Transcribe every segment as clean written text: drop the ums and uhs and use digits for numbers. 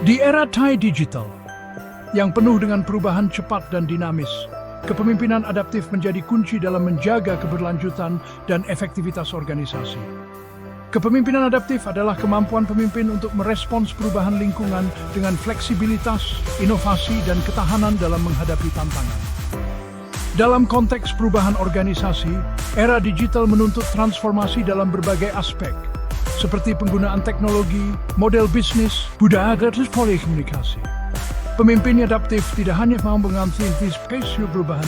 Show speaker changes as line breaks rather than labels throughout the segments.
Di era TAI Digital, yang penuh dengan perubahan cepat dan dinamis, kepemimpinan adaptif menjadi kunci dalam menjaga keberlanjutan dan efektivitas organisasi. Kepemimpinan adaptif adalah kemampuan pemimpin untuk merespons perubahan lingkungan dengan fleksibilitas, inovasi, dan ketahanan dalam menghadapi tantangan. Dalam konteks perubahan organisasi, era digital menuntut transformasi dalam berbagai aspek, seperti penggunaan teknologi, model bisnis, budaya, dan pola komunikasi. Pemimpin adaptif tidak hanya mau mengantisipasi perubahan,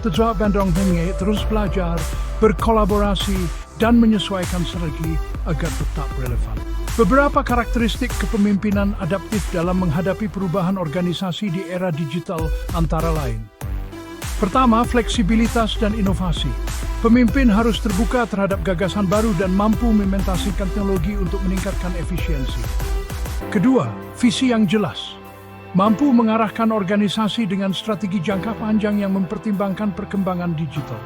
tetapi mendorong terus belajar, berkolaborasi, dan menyesuaikan strategi agar tetap relevan. Beberapa karakteristik kepemimpinan adaptif dalam menghadapi perubahan organisasi di era digital antara lain. Pertama, fleksibilitas dan inovasi. Pemimpin harus terbuka terhadap gagasan baru dan mampu mengimplementasikan teknologi untuk meningkatkan efisiensi. Kedua, visi yang jelas. Mampu mengarahkan organisasi dengan strategi jangka panjang yang mempertimbangkan perkembangan digital.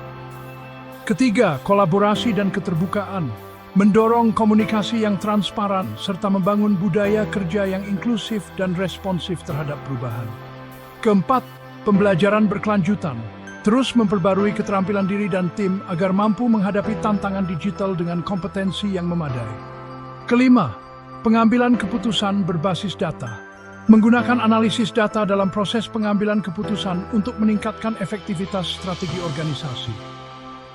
Ketiga, kolaborasi dan keterbukaan. Mendorong komunikasi yang transparan serta membangun budaya kerja yang inklusif dan responsif terhadap perubahan. Keempat, pembelajaran berkelanjutan. Terus memperbarui keterampilan diri dan tim agar mampu menghadapi tantangan digital dengan kompetensi yang memadai. Kelima, pengambilan keputusan berbasis data. Menggunakan analisis data dalam proses pengambilan keputusan untuk meningkatkan efektivitas strategi organisasi.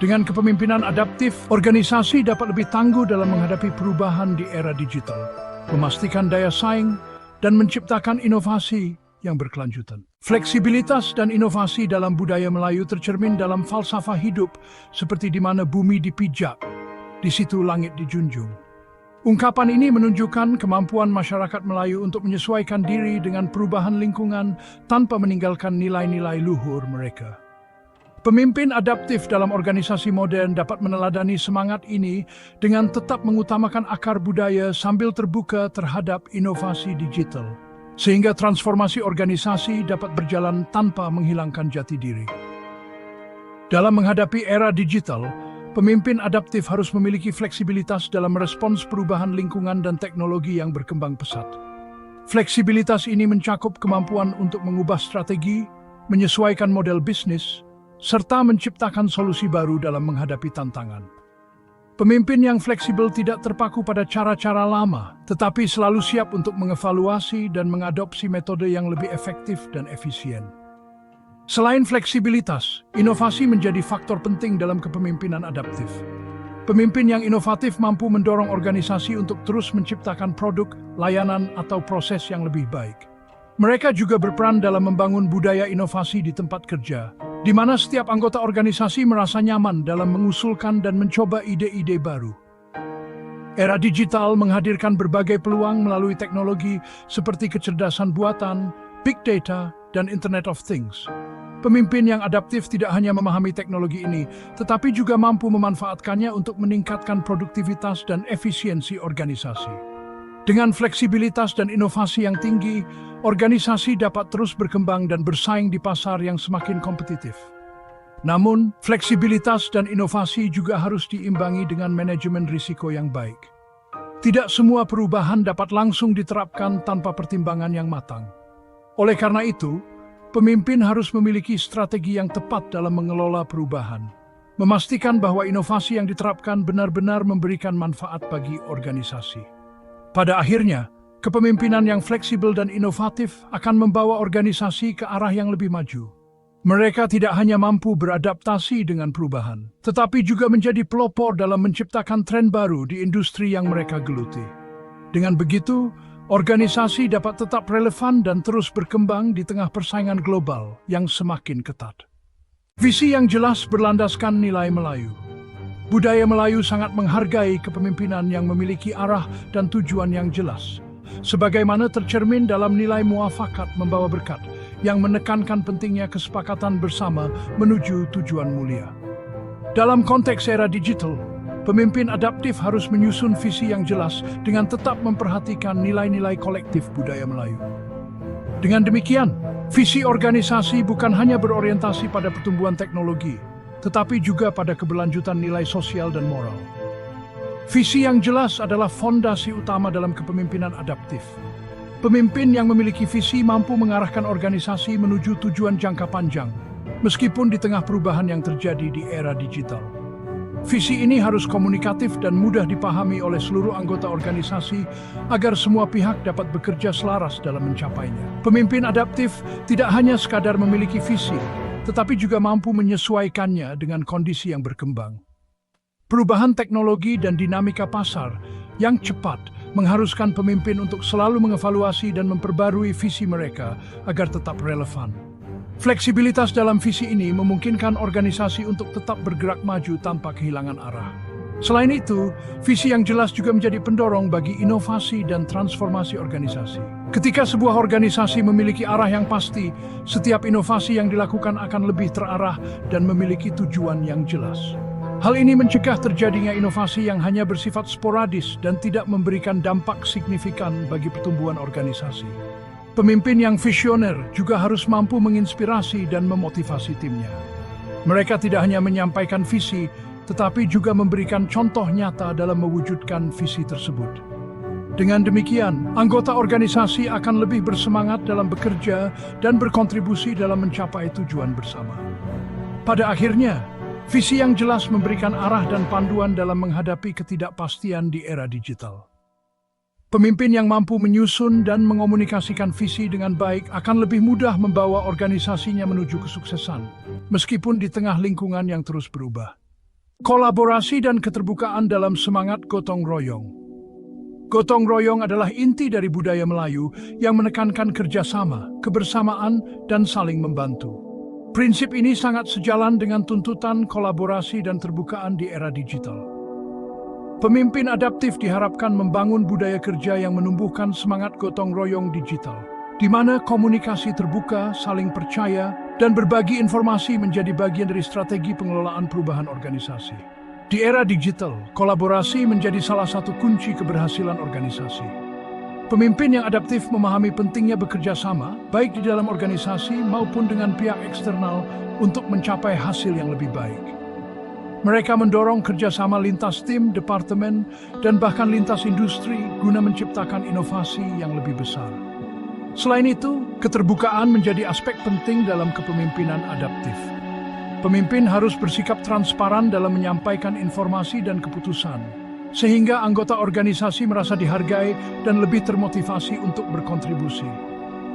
Dengan kepemimpinan adaptif, organisasi dapat lebih tangguh dalam menghadapi perubahan di era digital, memastikan daya saing, dan menciptakan inovasi yang berkelanjutan. Fleksibilitas dan inovasi dalam budaya Melayu tercermin dalam falsafah hidup seperti di mana bumi dipijak, di situ langit dijunjung. Ungkapan ini menunjukkan kemampuan masyarakat Melayu untuk menyesuaikan diri dengan perubahan lingkungan tanpa meninggalkan nilai-nilai luhur mereka. Pemimpin adaptif dalam organisasi modern dapat meneladani semangat ini dengan tetap mengutamakan akar budaya sambil terbuka terhadap inovasi digital, sehingga transformasi organisasi dapat berjalan tanpa menghilangkan jati diri. Dalam menghadapi era digital, pemimpin adaptif harus memiliki fleksibilitas dalam merespons perubahan lingkungan dan teknologi yang berkembang pesat. Fleksibilitas ini mencakup kemampuan untuk mengubah strategi, menyesuaikan model bisnis, serta menciptakan solusi baru dalam menghadapi tantangan. Pemimpin yang fleksibel tidak terpaku pada cara-cara lama, tetapi selalu siap untuk mengevaluasi dan mengadopsi metode yang lebih efektif dan efisien. Selain fleksibilitas, inovasi menjadi faktor penting dalam kepemimpinan adaptif. Pemimpin yang inovatif mampu mendorong organisasi untuk terus menciptakan produk, layanan, atau proses yang lebih baik. Mereka juga berperan dalam membangun budaya inovasi di tempat kerja, di mana setiap anggota organisasi merasa nyaman dalam mengusulkan dan mencoba ide-ide baru. Era digital menghadirkan berbagai peluang melalui teknologi seperti kecerdasan buatan, big data, dan Internet of Things. Pemimpin yang adaptif tidak hanya memahami teknologi ini, tetapi juga mampu memanfaatkannya untuk meningkatkan produktivitas dan efisiensi organisasi. Dengan fleksibilitas dan inovasi yang tinggi, organisasi dapat terus berkembang dan bersaing di pasar yang semakin kompetitif. Namun, fleksibilitas dan inovasi juga harus diimbangi dengan manajemen risiko yang baik. Tidak semua perubahan dapat langsung diterapkan tanpa pertimbangan yang matang. Oleh karena itu, pemimpin harus memiliki strategi yang tepat dalam mengelola perubahan, memastikan bahwa inovasi yang diterapkan benar-benar memberikan manfaat bagi organisasi. Pada akhirnya, kepemimpinan yang fleksibel dan inovatif akan membawa organisasi ke arah yang lebih maju. Mereka tidak hanya mampu beradaptasi dengan perubahan, tetapi juga menjadi pelopor dalam menciptakan tren baru di industri yang mereka geluti. Dengan begitu, organisasi dapat tetap relevan dan terus berkembang di tengah persaingan global yang semakin ketat. Visi yang jelas berlandaskan nilai Melayu. Budaya Melayu sangat menghargai kepemimpinan yang memiliki arah dan tujuan yang jelas, sebagaimana tercermin dalam nilai muafakat membawa berkat yang menekankan pentingnya kesepakatan bersama menuju tujuan mulia. Dalam konteks era digital, pemimpin adaptif harus menyusun visi yang jelas dengan tetap memperhatikan nilai-nilai kolektif budaya Melayu. Dengan demikian, visi organisasi bukan hanya berorientasi pada pertumbuhan teknologi, tetapi juga pada keberlanjutan nilai sosial dan moral. Visi yang jelas adalah fondasi utama dalam kepemimpinan adaptif. Pemimpin yang memiliki visi mampu mengarahkan organisasi menuju tujuan jangka panjang, meskipun di tengah perubahan yang terjadi di era digital. Visi ini harus komunikatif dan mudah dipahami oleh seluruh anggota organisasi agar semua pihak dapat bekerja selaras dalam mencapainya. Pemimpin adaptif tidak hanya sekadar memiliki visi, tetapi juga mampu menyesuaikannya dengan kondisi yang berkembang. Perubahan teknologi dan dinamika pasar yang cepat mengharuskan pemimpin untuk selalu mengevaluasi dan memperbarui visi mereka agar tetap relevan. Fleksibilitas dalam visi ini memungkinkan organisasi untuk tetap bergerak maju tanpa kehilangan arah. Selain itu, visi yang jelas juga menjadi pendorong bagi inovasi dan transformasi organisasi. Ketika sebuah organisasi memiliki arah yang pasti, setiap inovasi yang dilakukan akan lebih terarah dan memiliki tujuan yang jelas. Hal ini mencegah terjadinya inovasi yang hanya bersifat sporadis dan tidak memberikan dampak signifikan bagi pertumbuhan organisasi. Pemimpin yang visioner juga harus mampu menginspirasi dan memotivasi timnya. Mereka tidak hanya menyampaikan visi, tetapi juga memberikan contoh nyata dalam mewujudkan visi tersebut. Dengan demikian, anggota organisasi akan lebih bersemangat dalam bekerja dan berkontribusi dalam mencapai tujuan bersama. Pada akhirnya, visi yang jelas memberikan arah dan panduan dalam menghadapi ketidakpastian di era digital. Pemimpin yang mampu menyusun dan mengomunikasikan visi dengan baik akan lebih mudah membawa organisasinya menuju kesuksesan, meskipun di tengah lingkungan yang terus berubah. Kolaborasi dan keterbukaan dalam semangat gotong royong. Gotong royong adalah inti dari budaya Melayu yang menekankan kerjasama, kebersamaan, dan saling membantu. Prinsip ini sangat sejalan dengan tuntutan kolaborasi dan terbukaan di era digital. Pemimpin adaptif diharapkan membangun budaya kerja yang menumbuhkan semangat gotong royong digital, di mana komunikasi terbuka, saling percaya, dan berbagi informasi menjadi bagian dari strategi pengelolaan perubahan organisasi. Di era digital, kolaborasi menjadi salah satu kunci keberhasilan organisasi. Pemimpin yang adaptif memahami pentingnya bekerja sama, baik di dalam organisasi maupun dengan pihak eksternal, untuk mencapai hasil yang lebih baik. Mereka mendorong kerjasama lintas tim, departemen, dan bahkan lintas industri guna menciptakan inovasi yang lebih besar. Selain itu, keterbukaan menjadi aspek penting dalam kepemimpinan adaptif. Pemimpin harus bersikap transparan dalam menyampaikan informasi dan keputusan, sehingga anggota organisasi merasa dihargai dan lebih termotivasi untuk berkontribusi.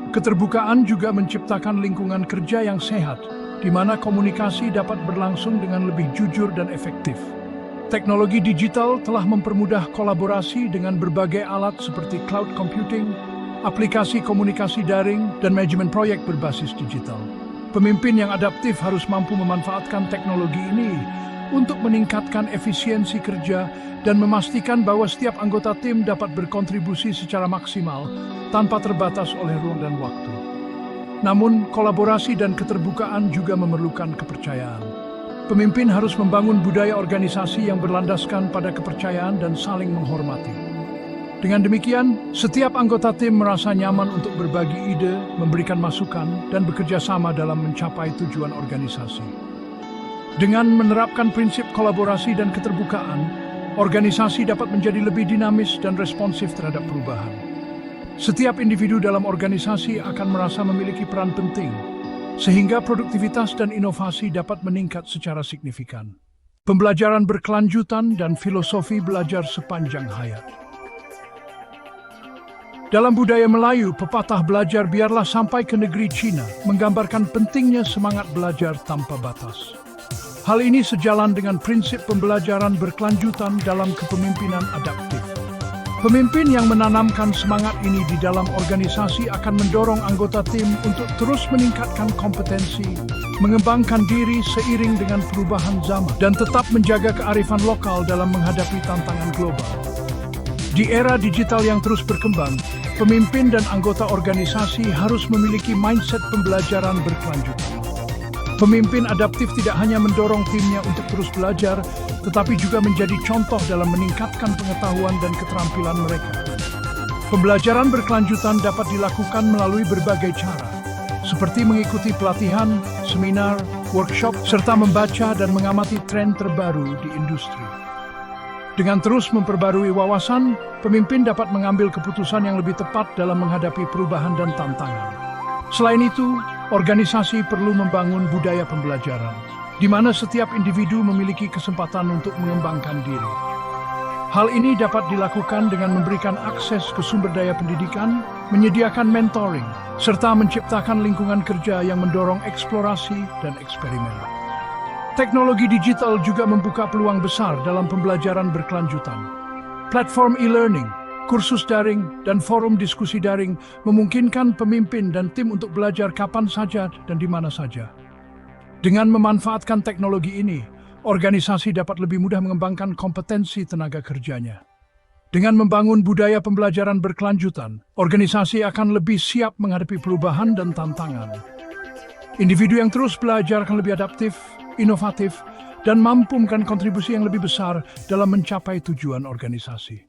Keterbukaan juga menciptakan lingkungan kerja yang sehat, di mana komunikasi dapat berlangsung dengan lebih jujur dan efektif. Teknologi digital telah mempermudah kolaborasi dengan berbagai alat seperti cloud computing, aplikasi komunikasi daring, dan manajemen proyek berbasis digital. Pemimpin yang adaptif harus mampu memanfaatkan teknologi ini untuk meningkatkan efisiensi kerja dan memastikan bahwa setiap anggota tim dapat berkontribusi secara maksimal tanpa terbatas oleh ruang dan waktu. Namun, kolaborasi dan keterbukaan juga memerlukan kepercayaan. Pemimpin harus membangun budaya organisasi yang berlandaskan pada kepercayaan dan saling menghormati. Dengan demikian, setiap anggota tim merasa nyaman untuk berbagi ide, memberikan masukan, dan bekerja sama dalam mencapai tujuan organisasi. Dengan menerapkan prinsip kolaborasi dan keterbukaan, organisasi dapat menjadi lebih dinamis dan responsif terhadap perubahan. Setiap individu dalam organisasi akan merasa memiliki peran penting, sehingga produktivitas dan inovasi dapat meningkat secara signifikan. Pembelajaran berkelanjutan dan filosofi belajar sepanjang hayat. Dalam budaya Melayu, pepatah belajar biarlah sampai ke negeri Cina menggambarkan pentingnya semangat belajar tanpa batas. Hal ini sejalan dengan prinsip pembelajaran berkelanjutan dalam kepemimpinan adaptif. Pemimpin yang menanamkan semangat ini di dalam organisasi akan mendorong anggota tim untuk terus meningkatkan kompetensi, mengembangkan diri seiring dengan perubahan zaman, dan tetap menjaga kearifan lokal dalam menghadapi tantangan global. Di era digital yang terus berkembang, pemimpin dan anggota organisasi harus memiliki mindset pembelajaran berkelanjutan. Pemimpin adaptif tidak hanya mendorong timnya untuk terus belajar, tetapi juga menjadi contoh dalam meningkatkan pengetahuan dan keterampilan mereka. Pembelajaran berkelanjutan dapat dilakukan melalui berbagai cara, seperti mengikuti pelatihan, seminar, workshop, serta membaca dan mengamati tren terbaru di industri. Dengan terus memperbarui wawasan, pemimpin dapat mengambil keputusan yang lebih tepat dalam menghadapi perubahan dan tantangan. Selain itu, organisasi perlu membangun budaya pembelajaran, di mana setiap individu memiliki kesempatan untuk mengembangkan diri. Hal ini dapat dilakukan dengan memberikan akses ke sumber daya pendidikan, menyediakan mentoring, serta menciptakan lingkungan kerja yang mendorong eksplorasi dan eksperimen. Teknologi digital juga membuka peluang besar dalam pembelajaran berkelanjutan. Platform e-learning, kursus daring, dan forum diskusi daring memungkinkan pemimpin dan tim untuk belajar kapan saja dan di mana saja. Dengan memanfaatkan teknologi ini, organisasi dapat lebih mudah mengembangkan kompetensi tenaga kerjanya. Dengan membangun budaya pembelajaran berkelanjutan, organisasi akan lebih siap menghadapi perubahan dan tantangan. Individu yang terus belajar akan lebih adaptif, inovatif, dan mampu memberikan kontribusi yang lebih besar dalam mencapai tujuan organisasi.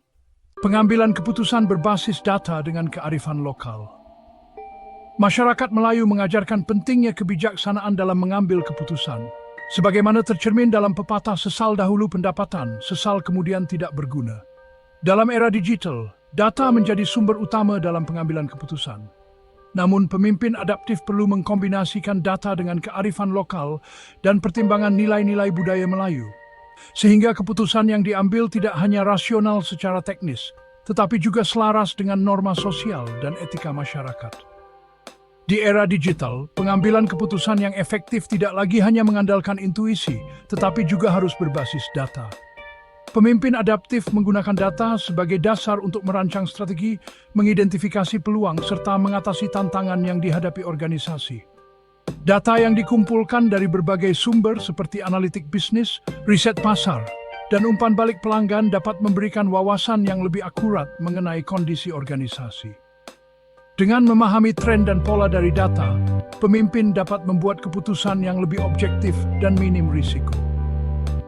Pengambilan keputusan berbasis data dengan kearifan lokal. Masyarakat Melayu mengajarkan pentingnya kebijaksanaan dalam mengambil keputusan. Sebagaimana tercermin dalam pepatah sesal dahulu pendapatan, sesal kemudian tidak berguna. Dalam era digital, data menjadi sumber utama dalam pengambilan keputusan. Namun pemimpin adaptif perlu mengkombinasikan data dengan kearifan lokal dan pertimbangan nilai-nilai budaya Melayu, sehingga keputusan yang diambil tidak hanya rasional secara teknis, tetapi juga selaras dengan norma sosial dan etika masyarakat. Di era digital, pengambilan keputusan yang efektif tidak lagi hanya mengandalkan intuisi, tetapi juga harus berbasis data. Pemimpin adaptif menggunakan data sebagai dasar untuk merancang strategi, mengidentifikasi peluang, serta mengatasi tantangan yang dihadapi organisasi. Data yang dikumpulkan dari berbagai sumber seperti analitik bisnis, riset pasar, dan umpan balik pelanggan dapat memberikan wawasan yang lebih akurat mengenai kondisi organisasi. Dengan memahami tren dan pola dari data, pemimpin dapat membuat keputusan yang lebih objektif dan minim risiko.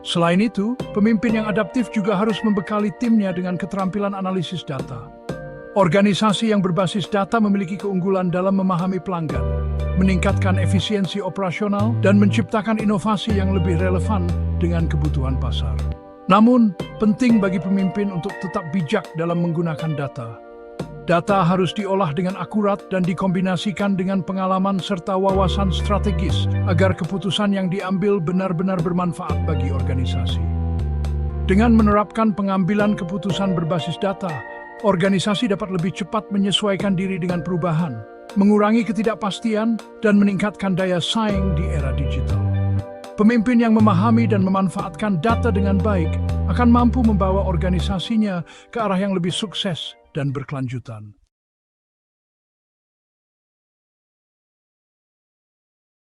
Selain itu, pemimpin yang adaptif juga harus membekali timnya dengan keterampilan analisis data. Organisasi yang berbasis data memiliki keunggulan dalam memahami pelanggan, meningkatkan efisiensi operasional, dan menciptakan inovasi yang lebih relevan dengan kebutuhan pasar. Namun, penting bagi pemimpin untuk tetap bijak dalam menggunakan data. Data harus diolah dengan akurat dan dikombinasikan dengan pengalaman serta wawasan strategis agar keputusan yang diambil benar-benar bermanfaat bagi organisasi. Dengan menerapkan pengambilan keputusan berbasis data, organisasi dapat lebih cepat menyesuaikan diri dengan perubahan, mengurangi ketidakpastian, dan meningkatkan daya saing di era digital. Pemimpin yang memahami dan memanfaatkan data dengan baik akan mampu membawa organisasinya ke arah yang lebih sukses dan berkelanjutan.